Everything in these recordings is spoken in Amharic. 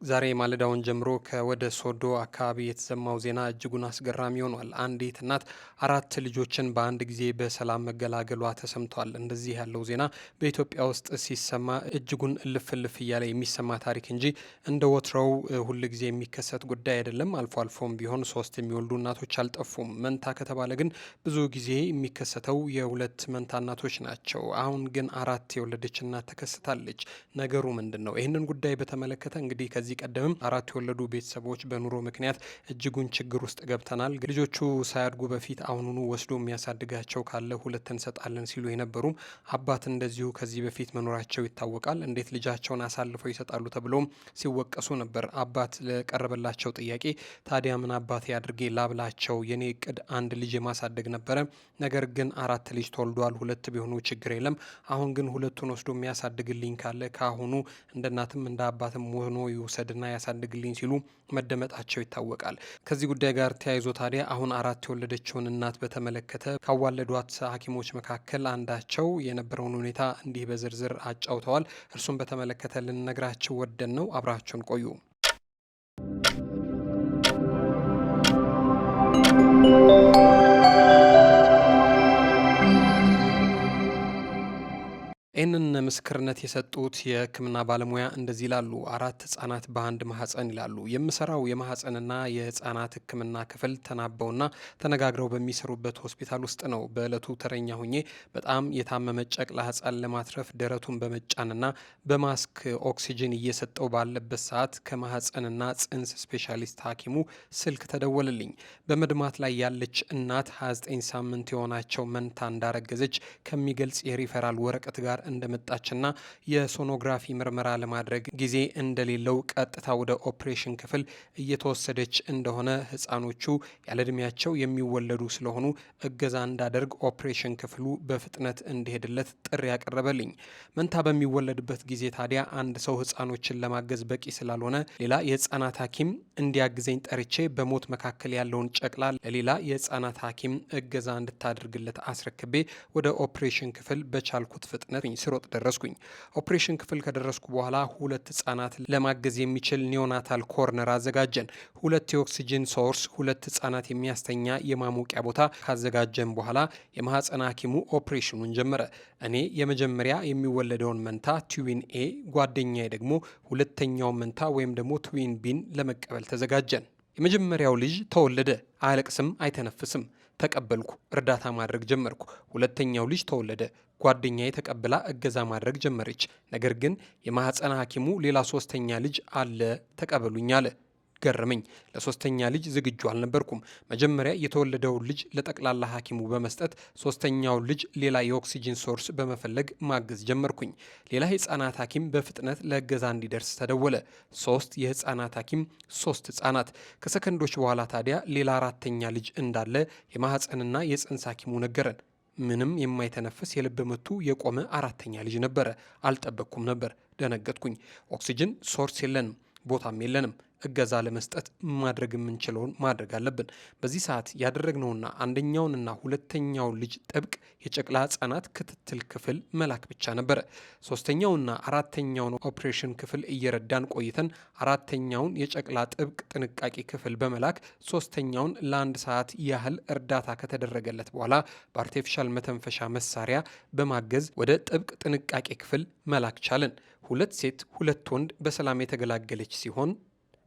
ዛሬ ማለዳውን ጀምሮ ከወደ ሶዶ አካባቢ የተሰማው ዜና እጅጉን አስገራሚ ሆኗል። አንዲት እናት አራት ልጆችን በአንድ ጊዜ በሰላም መገላገሏ ተሰምቷል። እንደዚህ ያለው ዜና በኢትዮጵያ ውስጥ ሲሰማ እጅጉን እልፍ እልፍ እያለ የሚሰማ ታሪክ እንጂ እንደ ወትሮው ሁል ጊዜ የሚከሰት ጉዳይ አይደለም። አልፎ አልፎም ቢሆን ሶስት የሚወልዱ እናቶች አልጠፉም። መንታ ከተባለ ግን ብዙ ጊዜ የሚከሰተው የሁለት መንታ እናቶች ናቸው። አሁን ግን አራት የወለደች እናት ተከስታለች። ነገሩ ምንድን ነው? ይህንን ጉዳይ በተመለከተ እንግዲህ ከዚህ ቀደምም አራት የወለዱ ቤተሰቦች በኑሮ ምክንያት እጅጉን ችግር ውስጥ ገብተናል፣ ልጆቹ ሳያድጉ በፊት አሁኑኑ ወስዶ የሚያሳድጋቸው ካለ ሁለት እንሰጣለን ሲሉ የነበሩም አባት እንደዚሁ ከዚህ በፊት መኖራቸው ይታወቃል። እንዴት ልጃቸውን አሳልፈው ይሰጣሉ ተብሎም ሲወቀሱ ነበር። አባት ለቀረበላቸው ጥያቄ ታዲያ ምን አባቴ አድርጌ ላብላቸው? የኔ እቅድ አንድ ልጅ የማሳደግ ነበረ። ነገር ግን አራት ልጅ ተወልዷል። ሁለት ቢሆኑ ችግር የለም። አሁን ግን ሁለቱን ወስዶ የሚያሳድግልኝ ካለ ከአሁኑ እንደ እናትም እንደ አባትም ሆኖ ይውሰድና ያሳድግልኝ ሲሉ መደመጣቸው ይታወቃል። ከዚህ ጉዳይ ጋር ተያይዞ ታዲያ አሁን አራት የወለደችውን እናት በተመለከተ ካዋለዷት ሐኪሞች መካከል አንዳቸው የነበረውን ሁኔታ እንዲህ በዝርዝር አጫውተዋል። እርሱን በተመለከተ ልንነግራችሁ ወደን ነው። አብራችሁን ቆዩ። ይህንን ምስክርነት የሰጡት የሕክምና ባለሙያ እንደዚህ ይላሉ። አራት ህጻናት በአንድ ማህፀን ይላሉ። የምሰራው የማህፀንና የህጻናት ሕክምና ክፍል ተናበውና ተነጋግረው በሚሰሩበት ሆስፒታል ውስጥ ነው። በዕለቱ ተረኛ ሁኜ በጣም የታመመ ጨቅላ ህጻን ለማትረፍ ደረቱን በመጫንና በማስክ ኦክሲጅን እየሰጠው ባለበት ሰዓት ከማህፀንና ጽንስ ስፔሻሊስት ሐኪሙ ስልክ ተደወለልኝ። በመድማት ላይ ያለች እናት 29 ሳምንት የሆናቸው መንታ እንዳረገዘች ከሚገልጽ የሪፈራል ወረቀት ጋር እንደመጣችና የሶኖግራፊ ምርመራ ለማድረግ ጊዜ እንደሌለው ቀጥታ ወደ ኦፕሬሽን ክፍል እየተወሰደች እንደሆነ፣ ህፃኖቹ ያለዕድሜያቸው የሚወለዱ ስለሆኑ እገዛ እንዳደርግ ኦፕሬሽን ክፍሉ በፍጥነት እንዲሄድለት ጥሪ ያቀረበልኝ። መንታ በሚወለድበት ጊዜ ታዲያ አንድ ሰው ህፃኖችን ለማገዝ በቂ ስላልሆነ ሌላ የህፃናት ሐኪም እንዲያግዘኝ ጠርቼ በሞት መካከል ያለውን ጨቅላ ለሌላ የህፃናት ሐኪም እገዛ እንድታደርግለት አስረክቤ ወደ ኦፕሬሽን ክፍል በቻልኩት ፍጥነት ስሮጥ ደረስኩኝ። ኦፕሬሽን ክፍል ከደረስኩ በኋላ ሁለት ህጻናት ለማገዝ የሚችል ኒዮናታል ኮርነር አዘጋጀን። ሁለት የኦክሲጅን ሶርስ፣ ሁለት ህጻናት የሚያስተኛ የማሞቂያ ቦታ ካዘጋጀን በኋላ የማህፀን ሐኪሙ ኦፕሬሽኑን ጀመረ። እኔ የመጀመሪያ የሚወለደውን መንታ ትዊን ኤ፣ ጓደኛዬ ደግሞ ሁለተኛውን መንታ ወይም ደግሞ ትዊን ቢን ለመቀበል ተዘጋጀን። የመጀመሪያው ልጅ ተወለደ። አያለቅስም፣ አይተነፍስም። ተቀበልኩ። እርዳታ ማድረግ ጀመርኩ። ሁለተኛው ልጅ ተወለደ። ጓደኛዬ ተቀብላ እገዛ ማድረግ ጀመረች። ነገር ግን የማህፀን ሐኪሙ ሌላ ሶስተኛ ልጅ አለ ተቀበሉኝ አለ። ገረመኝ። ለሶስተኛ ልጅ ዝግጁ አልነበርኩም። መጀመሪያ የተወለደውን ልጅ ለጠቅላላ ሐኪሙ በመስጠት ሶስተኛውን ልጅ ሌላ የኦክሲጅን ሶርስ በመፈለግ ማገዝ ጀመርኩኝ። ሌላ የህፃናት ሐኪም በፍጥነት ለእገዛ እንዲደርስ ተደወለ። 3 የህፃናት ሐኪም 3 ህፃናት። ከሰከንዶች በኋላ ታዲያ ሌላ አራተኛ ልጅ እንዳለ የማህፀንና የጽንስ ሐኪሙ ነገረን። ምንም የማይተነፍስ የልብ ምቱ የቆመ አራተኛ ልጅ ነበረ። አልጠበቅኩም ነበር። ደነገጥኩኝ። ኦክሲጅን ሶርስ የለንም፣ ቦታም የለንም። እገዛ ለመስጠት ማድረግ የምንችለውን ማድረግ አለብን። በዚህ ሰዓት ያደረግነውና አንደኛውንና ሁለተኛውን ልጅ ጥብቅ የጨቅላ ህጻናት ክትትል ክፍል መላክ ብቻ ነበረ። ሶስተኛውና አራተኛውን ኦፕሬሽን ክፍል እየረዳን ቆይተን አራተኛውን የጨቅላ ጥብቅ ጥንቃቄ ክፍል በመላክ ሶስተኛውን ለአንድ ሰዓት ያህል እርዳታ ከተደረገለት በኋላ በአርቴፊሻል መተንፈሻ መሳሪያ በማገዝ ወደ ጥብቅ ጥንቃቄ ክፍል መላክ ቻለን። 2 ሴት 2 ወንድ በሰላም የተገላገለች ሲሆን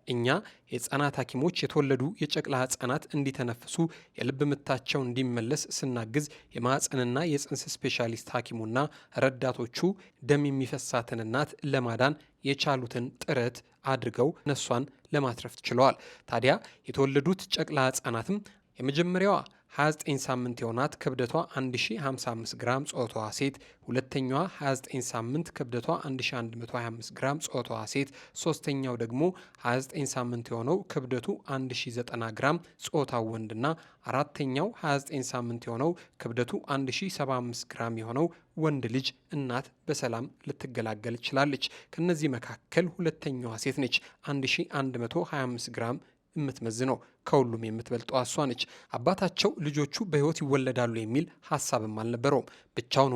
እኛ የህፃናት ሐኪሞች የተወለዱ የጨቅላ ህፃናት እንዲተነፍሱ የልብ ምታቸው እንዲመለስ ስናግዝ የማህፀንና የጽንስ ስፔሻሊስት ሐኪሙና ረዳቶቹ ደም የሚፈሳትን እናት ለማዳን የቻሉትን ጥረት አድርገው ነሷን ለማትረፍ ችለዋል። ታዲያ የተወለዱት ጨቅላ ህፃናትም የመጀመሪያዋ 29 ሳምንት የሆናት ክብደቷ 1055 ግራም ጾታዋ ሴት፣ ሁለተኛዋ 29 ሳምንት ክብደቷ 1125 ግራም ጾታዋ ሴት፣ ሶስተኛው ደግሞ 29 ሳምንት የሆነው ክብደቱ 1090 ግራም ጾታው ወንድና አራተኛው 29 ሳምንት የሆነው ክብደቱ 1075 ግራም የሆነው ወንድ ልጅ እናት በሰላም ልትገላገል ችላለች። ከነዚህ መካከል ሁለተኛዋ ሴት ነች። 1125 ግራም የምትመዝነው ከሁሉም የምትበልጠው እሷ ነች። አባታቸው ልጆቹ በህይወት ይወለዳሉ የሚል ሀሳብም አልነበረውም። ብቻውን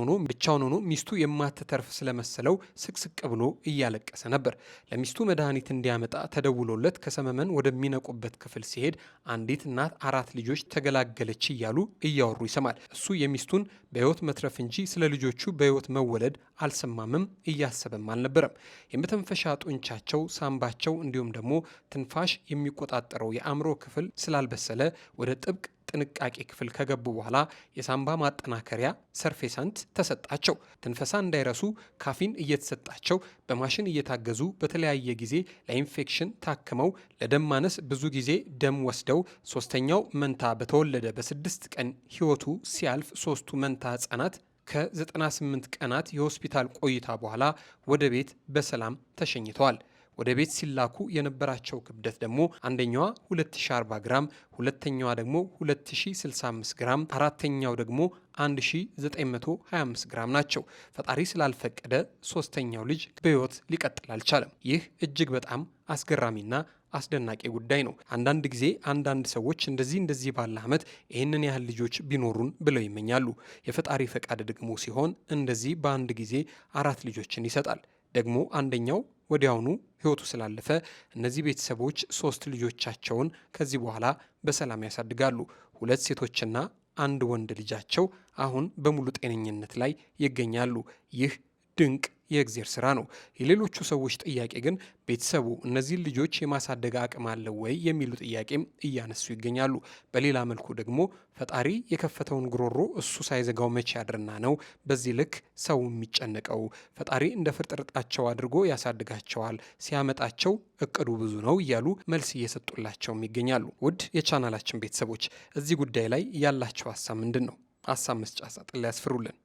ሆኖ ሚስቱ የማትተርፍ ስለመሰለው ስቅስቅ ብሎ እያለቀሰ ነበር። ለሚስቱ መድኃኒት እንዲያመጣ ተደውሎለት ከሰመመን ወደሚነቁበት ክፍል ሲሄድ አንዲት እናት 4 ልጆች ተገላገለች እያሉ እያወሩ ይሰማል። እሱ የሚስቱን በህይወት መትረፍ እንጂ ስለ ልጆቹ በህይወት መወለድ አልሰማምም፣ እያሰበም አልነበረም። የመተንፈሻ ጡንቻቸው፣ ሳምባቸው እንዲሁም ደግሞ ትንፋሽ የሚቆጣጠረው የአእምሮ ክፍል ስላልበሰለ ወደ ጥብቅ ጥንቃቄ ክፍል ከገቡ በኋላ የሳምባ ማጠናከሪያ ሰርፌሳንት ተሰጣቸው። ትንፈሳ እንዳይረሱ ካፊን እየተሰጣቸው በማሽን እየታገዙ በተለያየ ጊዜ ለኢንፌክሽን ታክመው ለደም ማነስ ብዙ ጊዜ ደም ወስደው ሶስተኛው መንታ በተወለደ በ6 ቀን ህይወቱ ሲያልፍ 3ቱ መንታ ህጻናት ከ98 ቀናት የሆስፒታል ቆይታ በኋላ ወደ ቤት በሰላም ተሸኝተዋል። ወደ ቤት ሲላኩ የነበራቸው ክብደት ደግሞ አንደኛዋ 2040 ግራም፣ ሁለተኛዋ ደግሞ 2065 ግራም፣ አራተኛው ደግሞ 1925 ግራም ናቸው። ፈጣሪ ስላልፈቀደ ሶስተኛው ልጅ በህይወት ሊቀጥል አልቻለም። ይህ እጅግ በጣም አስገራሚና አስደናቂ ጉዳይ ነው። አንዳንድ ጊዜ አንዳንድ ሰዎች እንደዚህ ባለ ዓመት ይህንን ያህል ልጆች ቢኖሩን ብለው ይመኛሉ። የፈጣሪ ፈቃድ ደግሞ ሲሆን እንደዚህ በአንድ ጊዜ 4 ልጆችን ይሰጣል። ደግሞ አንደኛው ወዲያውኑ ህይወቱ ስላለፈ እነዚህ ቤተሰቦች 3 ልጆቻቸውን ከዚህ በኋላ በሰላም ያሳድጋሉ። 2 ሴቶችና 1 ወንድ ልጃቸው አሁን በሙሉ ጤነኝነት ላይ ይገኛሉ። ይህ ድንቅ የእግዚአብሔር ስራ ነው። የሌሎቹ ሰዎች ጥያቄ ግን ቤተሰቡ እነዚህን ልጆች የማሳደግ አቅም አለው ወይ የሚሉ ጥያቄም እያነሱ ይገኛሉ። በሌላ መልኩ ደግሞ ፈጣሪ የከፈተውን ጉሮሮ እሱ ሳይዘጋው መቼ ያድርና ነው በዚህ ልክ ሰው የሚጨነቀው? ፈጣሪ እንደ ፍርጥርጣቸው አድርጎ ያሳድጋቸዋል፣ ሲያመጣቸው እቅዱ ብዙ ነው እያሉ መልስ እየሰጡላቸውም ይገኛሉ። ውድ የቻናላችን ቤተሰቦች እዚህ ጉዳይ ላይ ያላቸው ሀሳብ ምንድን ነው? ሀሳብ መስጫ ሳጥን ላይ ያስፍሩልን።